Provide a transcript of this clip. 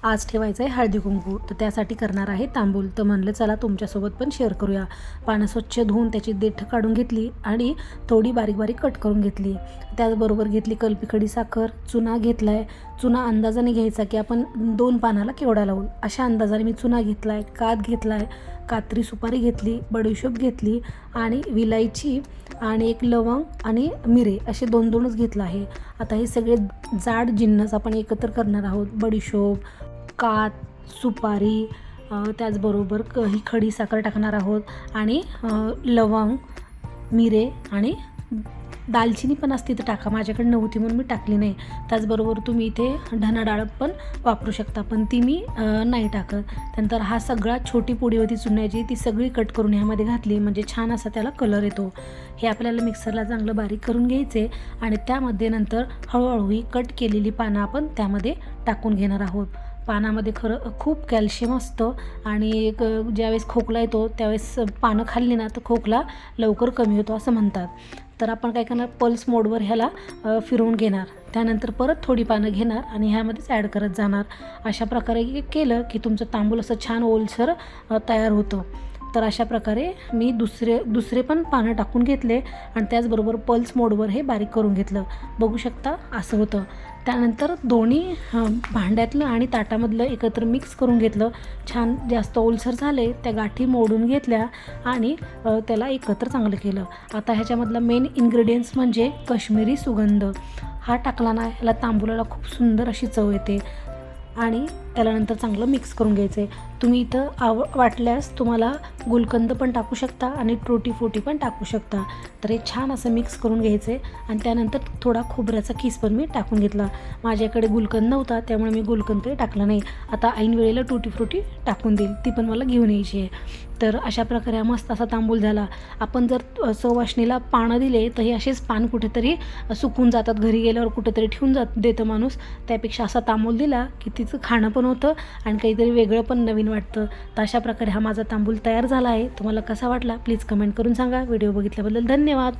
आज ठेवायचं आहे हळदी कुंकू, तर त्यासाठी करणार आहे तांबूल. तर म्हणलं चला तुमच्यासोबत पण शेअर करूया. पानं स्वच्छ धुवून त्याची देठं काढून घेतली आणि थोडी बारीक बारीक कट करून घेतली. त्याचबरोबर घेतली कलपी खडी साखर, चुना घेतला आहे. चुना अंदाजाने घ्यायचा की आपण 2 पानाला केवढा लावू अशा अंदाजाने मी चुना घेतला आहे. कात घेतला आहे, कात्री सुपारी घेतली, बडीशोप घेतली आणि विलायची आणि एक लवंग आणि मिरे असे 2-2च घेतलं आहे. आता हे सगळे जाड जिन्नस आपण एकत्र करणार आहोत. बडीशोप, कात, सुपारी, त्याचबरोबर ही खडी साखर टाकणार आहोत आणि लवंग, मिरे आणि दालचिनी पण असते तर टाका. माझ्याकडे नव्हती म्हणून मी टाकली नाही. त्याचबरोबर तुम्ही इथे धना डाळ पण वापरू शकता, पण ती मी नाही टाकत. त्यानंतर हा सगळा छोटी पोडी होती चुन्याची, ती सगळी कट करून ह्यामध्ये घातली म्हणजे छान असा त्याला कलर येतो. हे आपल्याला मिक्सरला चांगलं बारीक करून घ्यायचे आणि त्यामध्ये नंतर हळूहळू ही कट केलेली पानं आपण त्यामध्ये टाकून घेणार आहोत. पानामध्ये खरं खूप कॅल्शियम असतं आणि ज्यावेळेस खोकला येतो त्यावेळेस पानं खाल्ली ना तर खोकला लवकर कमी होतो असं म्हणतात. तर आपण काय करणार, पल्स मोडवर ह्याला फिरवून घेणार. त्यानंतर परत थोडी पानं घेणार आणि ह्यामध्येच ॲड करत जाणार. अशा प्रकारे केलं की तुमचं तांबूल असं छान ओलसर तयार होतं. तर अशा प्रकारे मी दुसरे पण पानं टाकून घेतले आणि त्याचबरोबर पल्स मोडवर हे बारीक करून घेतलं. बघू शकता असं होतं. त्यानंतर दोन्ही भांड्यातलं आणि ताटामधलं एकत्र मिक्स करून घेतलं. छान जास्त ओलसर झाले, त्या गाठी मोडून घेतल्या आणि त्याला एकत्र चांगलं केलं. आता ह्याच्यामधला मेन इन्ग्रेडियंट्स म्हणजे काश्मीरी सुगंध. हा टाकला ना ह्याला तांबूलाला खूप सुंदर अशी चव येते आणि त्याला नंतर चांगलं मिक्स करून घ्यायचं आहे. तुम्ही इथं वाटल्यास तुम्हाला गुलकंद पण टाकू शकता आणि टूटी फ्रुटी पण टाकू शकता. तर हे छान असं मिक्स करून घ्यायचं आहे आणि त्यानंतर थोडा खोबऱ्याचा किस पण मी टाकून घेतला. माझ्याकडे गुलकंद नव्हता त्यामुळे मी गुलकंद काही टाकला नाही. आता ऐन वेळेला टूटी फ्रुटी टाकून देईल, ती पण मला घेऊन यायची आहे. तर अशा प्रकारे हा मस्त असा तांबूल झाला. आपण जर सवाष्णीला पानं दिले तर हे असेच पान कुठेतरी सुकून जातात, घरी गेल्यावर कुठेतरी ठेवून देतं माणूस. त्यापेक्षा असा तांबूल दिला की तिचं खाणं पण होतं आणि काहीतरी वेगळं पण नवीन वाटतं. तर अशा प्रकारे हा माझा तांबूल तयार झाला आहे. तुम्हाला कसा वाटला प्लीज कमेंट करून सांगा. व्हिडिओ बघितल्याबद्दल धन्यवाद.